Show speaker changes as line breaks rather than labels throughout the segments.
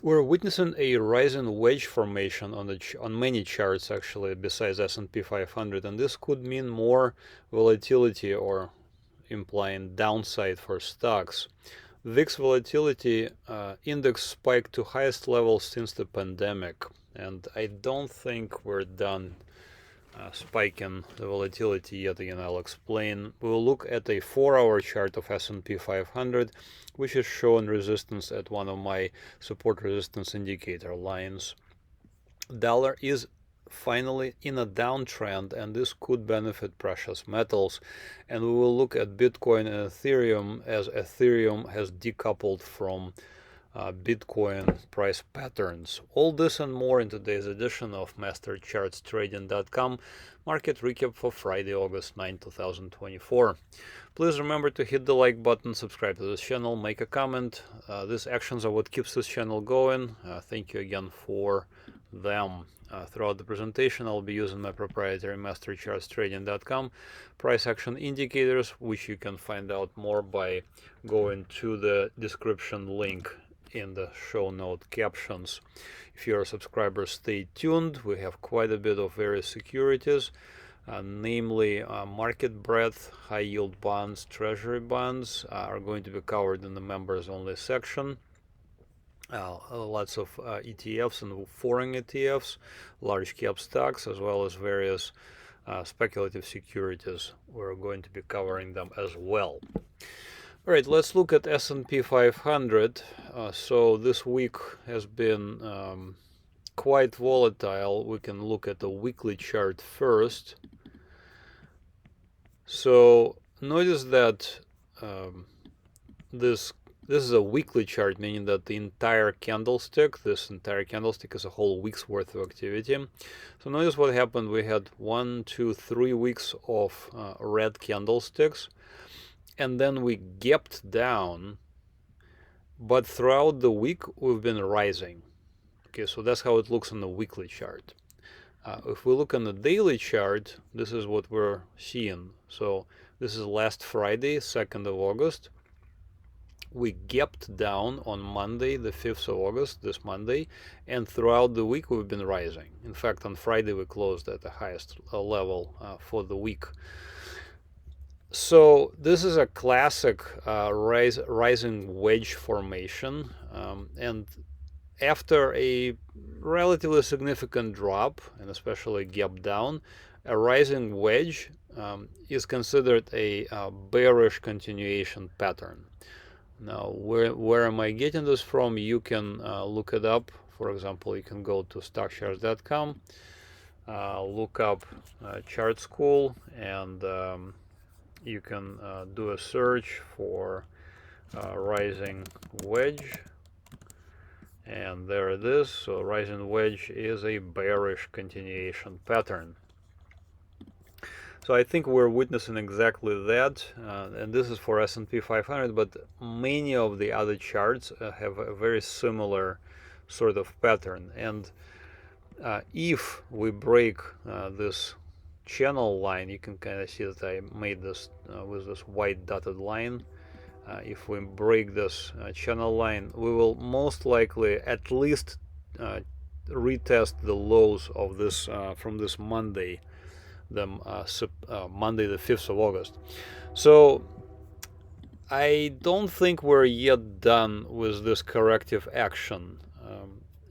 We're witnessing a rising wedge formation on many charts, actually, besides S&P 500, and this could mean more volatility or implying downside for stocks. VIX volatility index spiked to highest levels since the pandemic, and I don't think we're done spiking the volatility yet. Again, I'll explain. We'll look at a 4-hour chart of S&P 500, which is showing resistance at one of my support resistance indicator lines. Dollar is finally in a downtrend, and this could benefit precious metals. And we will look at Bitcoin and Ethereum, as Ethereum has decoupled from Bitcoin price patterns. All this and more in today's edition of MasterChartsTrading.com market recap for Friday, August 9, 2024. Please remember to hit the like button, subscribe to this channel, make a comment. These actions are what keeps this channel going. Thank you again for them. Throughout the presentation, I'll be using my proprietary MasterChartsTrading.com price action indicators, which you can find out more by going to the description link in the show note captions. If you're a subscriber, stay tuned. We have quite a bit of various securities, namely market breadth, high yield bonds, treasury bonds are going to be covered in the members only section. Lots of ETFs and foreign ETFs, large cap stocks, as well as various speculative securities. We're going to be covering them as well. All right, let's look at S&P 500. So this week has been quite volatile. We can look at the weekly chart first. So notice that this is a weekly chart, meaning that the entire candlestick, this entire candlestick is a whole week's worth of activity. So notice what happened. We had 1, 2, 3 weeks of red candlesticks, and then we gapped down, but throughout the week we've been rising. Okay, so that's how it looks on the weekly chart. If we look on the daily chart, this is what we're seeing. So this is last Friday, 2nd of August. We gapped down on Monday, the 5th of August, this Monday, and throughout the week we've been rising. In fact, on Friday we closed at the highest level for the week. So this is a classic rising wedge formation, and after a relatively significant drop, and especially gap down, a rising wedge is considered a bearish continuation pattern. Now, where am I getting this from? You can look it up. For example, you can go to StockCharts.com, look up Chart School, and you can do a search for rising wedge, and there it is. So rising wedge is a bearish continuation pattern. So I think we're witnessing exactly that, and this is for S&P 500, but many of the other charts have a very similar sort of pattern. And if we break this channel line, you can kind of see that I made this with this white dotted line. If we break this channel line, we will most likely at least retest the lows of this from this Monday, Monday the 5th of August. So I don't think we're yet done with this corrective action.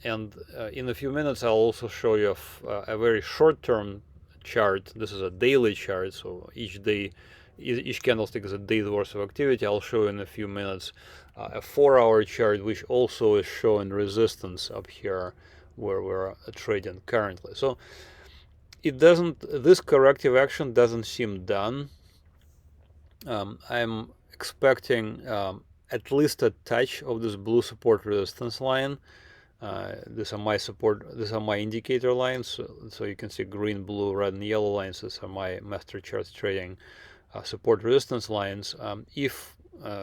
And in a few minutes I'll also show you a very short-term chart. This is a daily chart, so each day, each candlestick is a day's worth of activity. I'll show you in a few minutes a 4-hour chart, which also is showing resistance up here where we're trading currently. So this corrective action doesn't seem done. I'm expecting at least a touch of this blue support resistance line. These are my indicator lines. So you can see green, blue, red, and yellow lines. These are my Master Charts Trading support resistance lines. If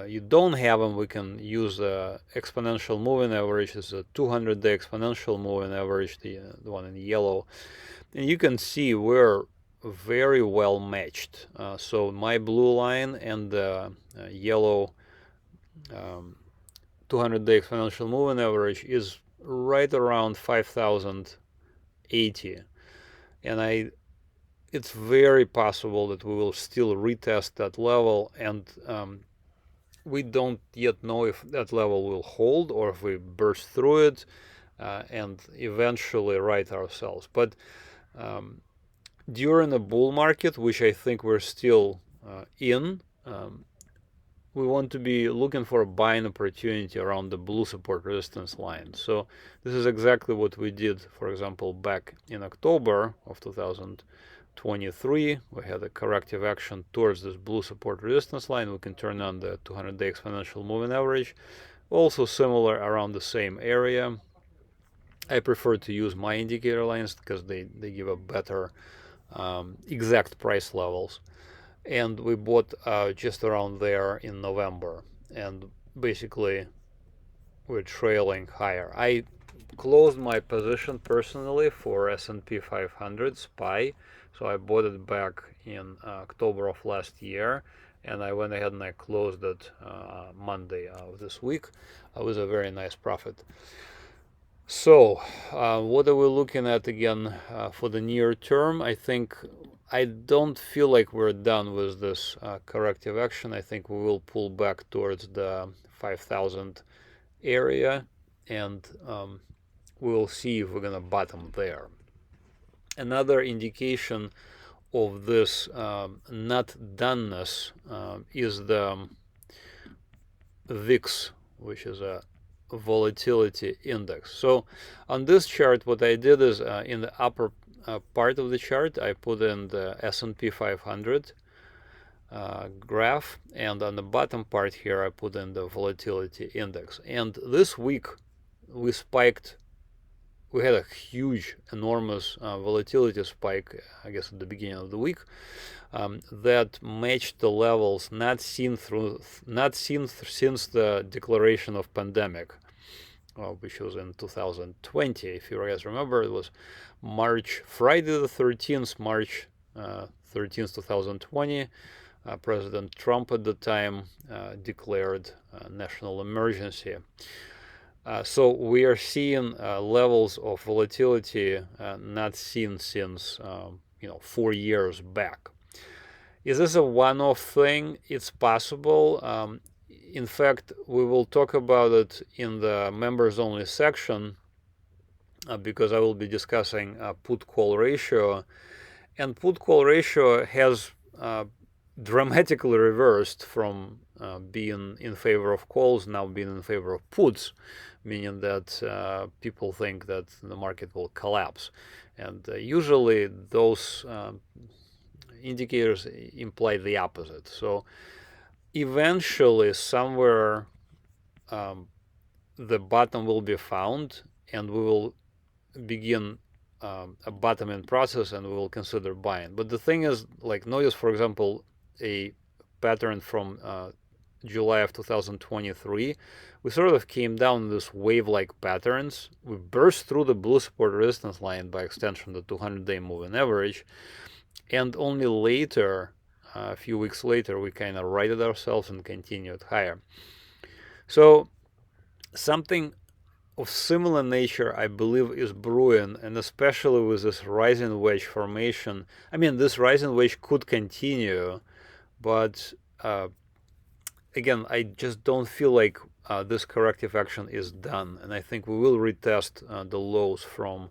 you don't have them, we can use the exponential moving average. This is a 200-day exponential moving average, the one in yellow. And you can see we're very well matched. So my blue line and the yellow 200-day exponential moving average is right around 5,080, and it's very possible that we will still retest that level, and we don't yet know if that level will hold or if we burst through it and eventually right ourselves. But during a bull market, which I think we're still in, we want to be looking for a buying opportunity around the blue support resistance line. So this is exactly what we did, for example, back in October of 2023. We had a corrective action towards this blue support resistance line. We can turn on the 200-day exponential moving average. Also similar around the same area. I prefer to use my indicator lines because they give a better exact price levels. And we bought just around there in November, and basically we're trailing higher. I closed my position personally for S&P 500 SPY, so I bought it back in October of last year, and I went ahead and I closed it Monday of this week with a very nice profit. So what are we looking at again for the near term? I don't feel like we're done with this corrective action. I think we will pull back towards the 5,000 area, and we'll see if we're gonna bottom there. Another indication of this not doneness is the VIX, which is a volatility index. So on this chart, what I did is in the upper part of the chart, I put in the S&P 500 graph, and on the bottom part here, I put in the volatility index. And this week, we had a huge, enormous volatility spike, I guess, at the beginning of the week, that matched the levels not seen since the declaration of pandemic, which was in 2020. If you guys remember, it was Friday the 13th, March 13th, 2020. President Trump at the time declared national emergency. So we are seeing levels of volatility not seen since 4 years back. Is this a one-off thing? It's possible. In fact, we will talk about it in the members only section because I will be discussing put-call ratio, and put-call ratio has dramatically reversed from being in favor of calls, now being in favor of puts, meaning that people think that the market will collapse. And usually those indicators imply the opposite. So eventually somewhere the bottom will be found, and we will begin a bottoming process, and we will consider buying. But the thing is, like, notice, for example, a pattern from July of 2023. We sort of came down this wave-like patterns. We burst through the blue support resistance line, by extension the 200-day moving average, and only later, a few weeks later, we kind of righted ourselves and continued higher. So something of similar nature, I believe, is brewing, and especially with this rising wedge formation. I mean, this rising wedge could continue, but again, I just don't feel like this corrective action is done, and I think we will retest the lows from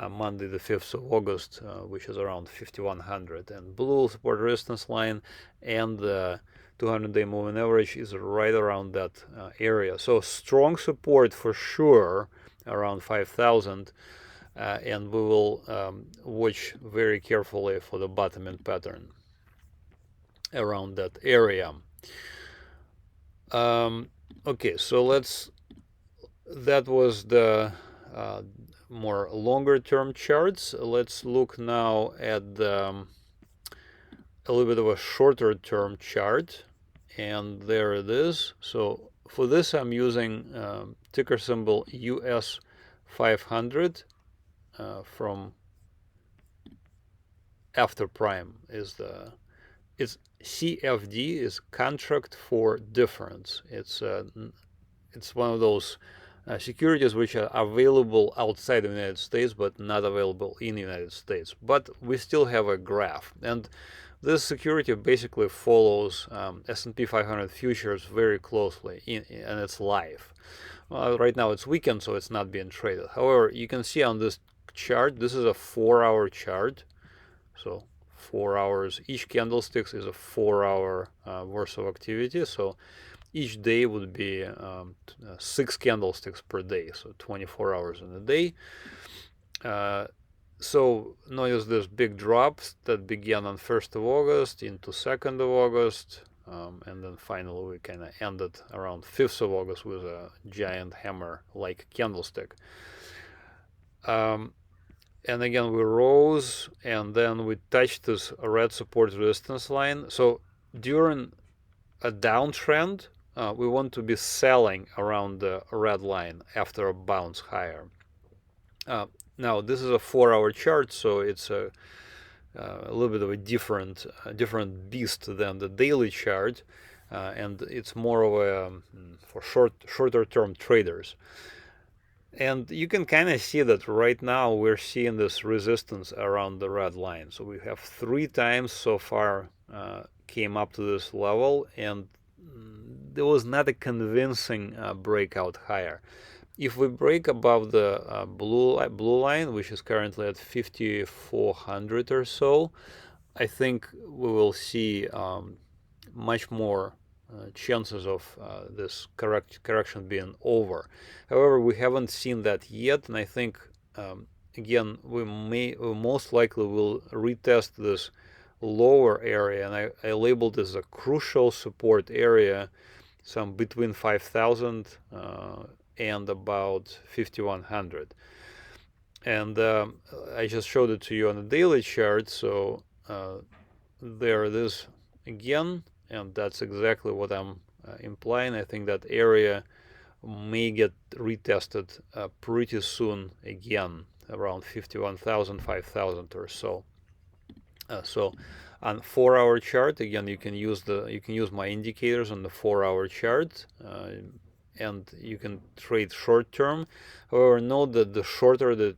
Monday the 5th of August, which is around 5,100, and blue support resistance line and the 200-day moving average is right around that area. So strong support for sure around 5,000, and we will watch very carefully for the bottoming pattern around that area. Okay, so that was the more longer term charts. Let's look now at a little bit of a shorter term chart, and there it is. So for this, I'm using ticker symbol US 500 from after prime is it's CFD is contract for difference. It's one of those securities which are available outside the United States but not available in the United States. But we still have a graph, and this security basically follows S&P 500 futures very closely, and it's live. Right now it's weekend, so it's not being traded. However, you can see on this chart, this is a 4-hour chart. So 4 hours, each candlestick is a 4-hour worth of activity. So each day would be 6 candlesticks per day, so 24 hours in a day. So notice this big drops that began on 1st of August into 2nd of August, and then finally we kind of ended around 5th of August with a giant hammer-like candlestick. And again, we rose, and then we touched this red support resistance line. So during a downtrend, we want to be selling around the red line after a bounce higher. Now, this is a 4-hour chart, so it's a little bit of a different beast than the daily chart, and it's more of a for shorter-term traders. And you can kind of see that right now we're seeing this resistance around the red line. So we have 3 times so far came up to this level, and there was not a convincing breakout higher. If we break above the blue line, which is currently at 5,400 or so, I think we will see much more chances of this correction being over. However, we haven't seen that yet, and I think again we most likely will retest this lower area, and I labeled this a crucial support area, some between 5,000 and about 5,100. And I just showed it to you on the daily chart, so there it is again, and that's exactly what I'm implying. I think that area may get retested pretty soon again, around 51,000, 5,000 or so. So on 4-hour chart, again, you can use my indicators on the 4-hour chart, and you can trade short term. However, note that the shorter the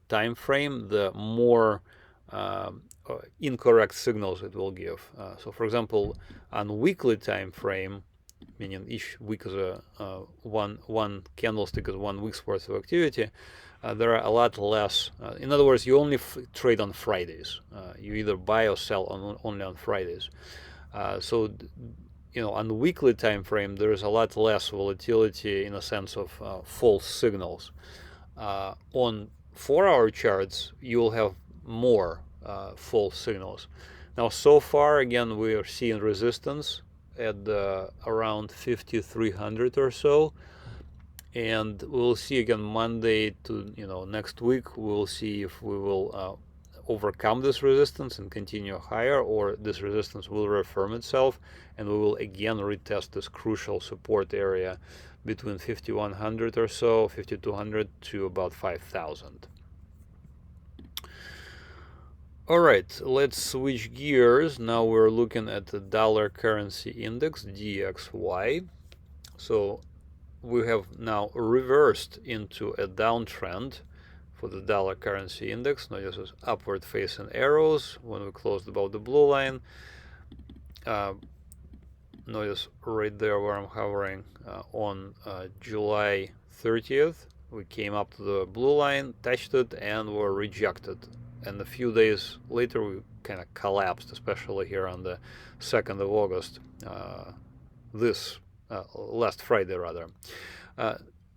time frame, the more incorrect signals it will give. So for example, on weekly time frame, meaning each week is a one candlestick is 1 week's worth of activity, there are a lot less. In other words, you only trade on Fridays. You either buy or sell only on Fridays. So on the weekly time frame, there is a lot less volatility in a sense of false signals. On 4-hour charts, you will have more false signals. Now, so far, again, we are seeing resistance at around 5,300 or so, and we'll see again Monday to next week. We'll see if we will overcome this resistance and continue higher, or this resistance will reaffirm itself, and we will again retest this crucial support area between 5,100 or so, 5,200 to about 5,000. All right, let's switch gears. Now we're looking at the dollar currency index, DXY. So we have now reversed into a downtrend for the dollar currency index. Notice this upward facing arrows when we closed above the blue line. Notice right there where I'm hovering on July 30th, we came up to the blue line, touched it, and were rejected. And a few days later, we kind of collapsed, especially here on the 2nd of August, last Friday rather.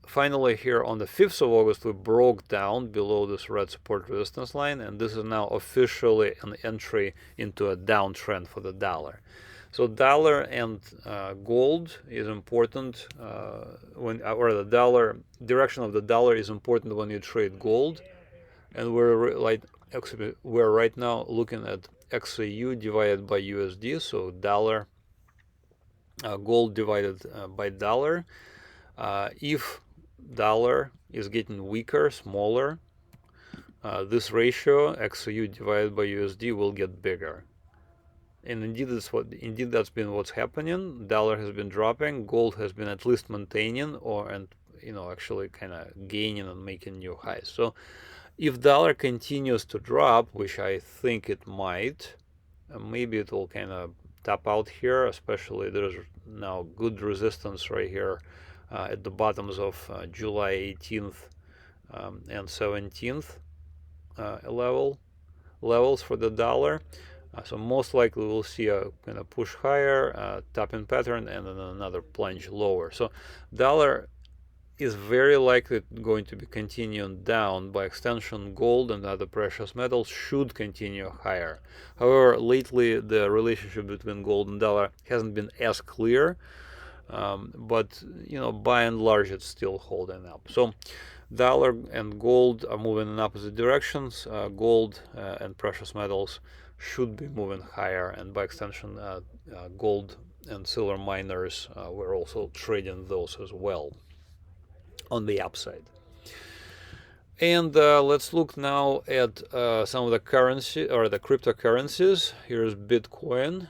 Finally, here on the 5th of August, we broke down below this red support resistance line, and this is now officially an entry into a downtrend for the dollar. So dollar and gold is important or the dollar direction of the dollar is important when you trade gold, and we're right now looking at XAU divided by USD, so dollar gold divided by dollar. If dollar is getting weaker, smaller, this ratio XAU divided by USD will get bigger. And indeed that's been what's happening. Dollar has been dropping, gold has been at least maintaining, and actually kind of gaining and making new highs. So if dollar continues to drop, which I think it might, maybe it will kind of top out here, especially there's now good resistance right here at the bottoms of July 18th and 17th levels for the dollar. So most likely we'll see a kind of push higher, tapping pattern, and then another plunge lower. So dollar is very likely going to be continuing down. By extension, gold and other precious metals should continue higher. However, lately the relationship between gold and dollar hasn't been as clear, but by and large it's still holding up. So dollar and gold are moving in opposite directions. Gold and precious metals should be moving higher, and by extension gold and silver miners, we're also trading those as well on the upside. And let's look now at some of the currency or the cryptocurrencies. Here's Bitcoin.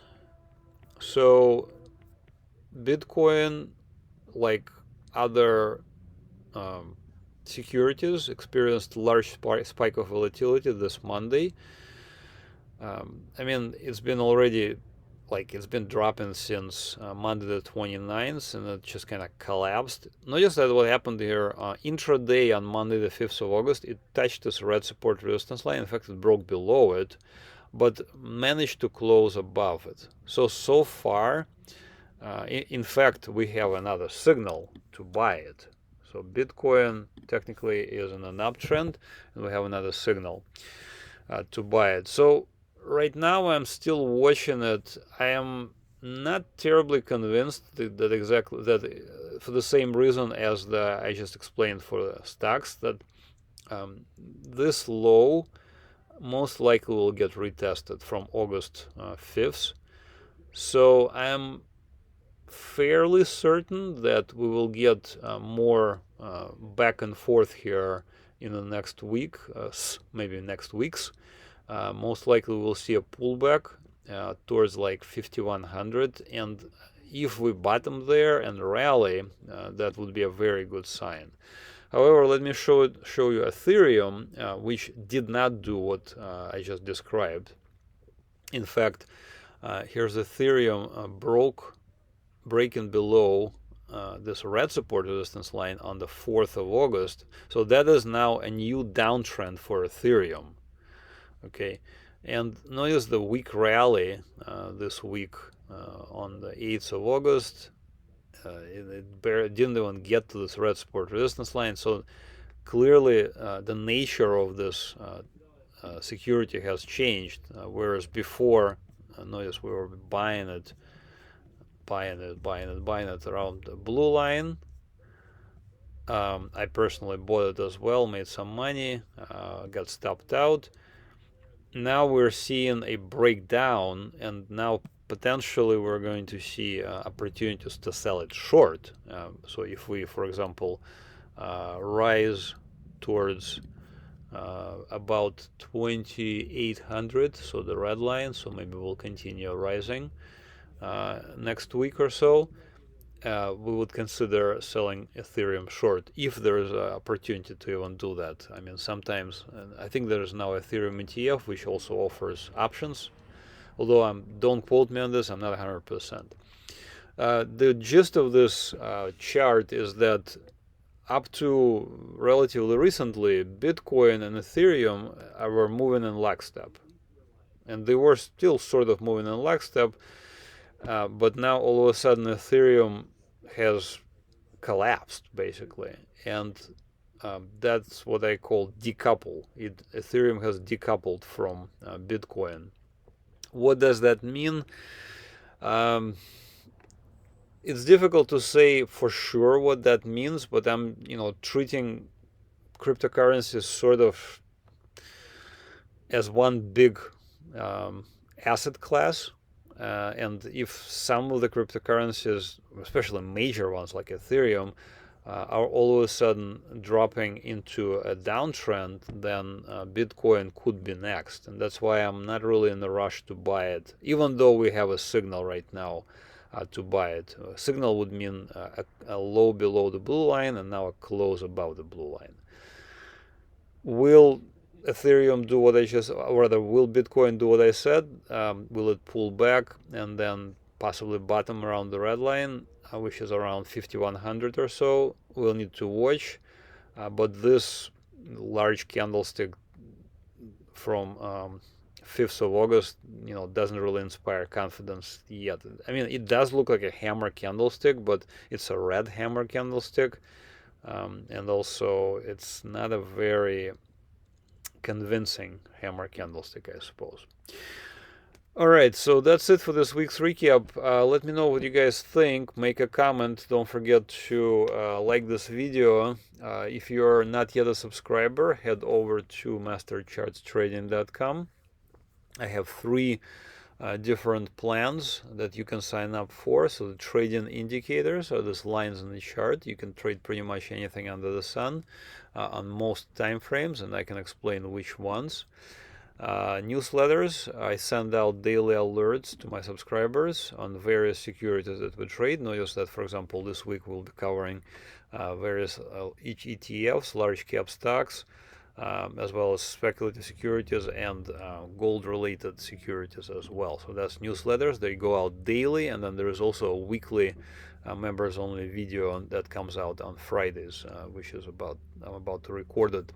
So Bitcoin, like other securities, experienced large spike of volatility this Monday. I mean, it's been already, it's been dropping since Monday the 29th, and it just kind of collapsed. Notice that what happened here, intraday on Monday the 5th of August, it touched this red support resistance line. In fact, it broke below it, but managed to close above it. So far, in fact, we have another signal to buy it. So Bitcoin technically is in an uptrend, and we have another signal to buy it. So right now I'm still watching it. I am not terribly convinced that for the same reason as I just explained for the stocks, that this low most likely will get retested from August 5th. So I'm fairly certain that we will get more back and forth here in the next week, maybe next weeks. Most likely we'll see a pullback towards 5100, and if we bottom there and rally, that would be a very good sign. However, let me show you Ethereum, which did not do what I just described. In fact, here's Ethereum breaking below this red support resistance line on the 4th of August. So that is now a new downtrend for Ethereum. Okay, and notice the weak rally this week on the 8th of August. It didn't even get to this red support resistance line. So clearly the nature of this security has changed. Whereas before, notice we were buying it around the blue line. I personally bought it as well, made some money, got stopped out. Now we're seeing a breakdown, and now potentially we're going to see opportunities to sell it short. So if we, for example, rise towards about 2800, so the red line, so maybe we'll continue rising next week or so, we would consider selling Ethereum short if there is an opportunity to even do that. I mean, sometimes I think there is now Ethereum ETF which also offers options, although don't quote me on this, I'm not 100%. The gist of this chart is that up to relatively recently, Bitcoin and Ethereum were moving in lockstep, and they were still sort of moving in lockstep. But now all of a sudden Ethereum has collapsed basically, and that's what I call decouple. Ethereum has decoupled from Bitcoin. What does that mean? It's difficult to say for sure what that means, but I'm treating cryptocurrencies sort of as one big asset class. And if some of the cryptocurrencies, especially major ones like Ethereum, are all of a sudden dropping into a downtrend, then Bitcoin could be next. And that's why I'm not really in a rush to buy it, even though we have a signal right now to buy it. Signal would mean a low below the blue line and now a close above the blue line. Will Ethereum do what I just, or rather, will Bitcoin do what I said? Will it pull back and then possibly bottom around the red line, which is around 5100 or so? We'll need to watch. But this large candlestick from 5th of August, doesn't really inspire confidence yet. I mean, it does look like a hammer candlestick, but it's a red hammer candlestick. And also, it's not a very convincing hammer candlestick, I suppose. All right, so that's it for this week's recap. Let me know what you guys think. Make a comment. Don't forget to like this video. If you're not yet a subscriber, head over to MasterChartsTrading.com. I have 3 different plans that you can sign up for. So the trading indicators are these lines in the chart. You can trade pretty much anything under the sun on most time frames, and I can explain which ones. Newsletters, I send out daily alerts to my subscribers on various securities that we trade. Notice that, for example, this week we'll be covering various ETFs, large cap stocks, as well as speculative securities and gold-related securities as well. So that's newsletters. They go out daily, and then there is also a weekly members-only video that comes out on Fridays, which is I'm about to record it.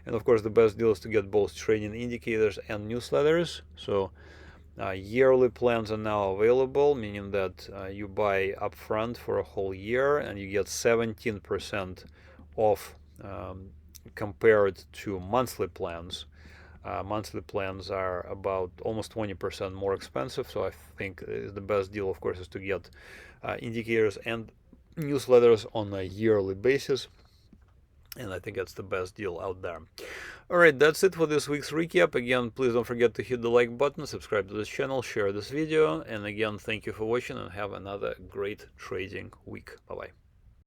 And of course, the best deal is to get both trading indicators and newsletters. So yearly plans are now available, meaning that you buy upfront for a whole year and you get 17% off compared to monthly plans. Monthly plans are about almost 20% more expensive, so I think the best deal, of course, is to get indicators and newsletters on a yearly basis, and I think that's the best deal out there. All right, that's it for this week's recap. Again, please don't forget to hit the like button, subscribe to this channel, share this video, and again, thank you for watching and have another great trading week. Bye-bye.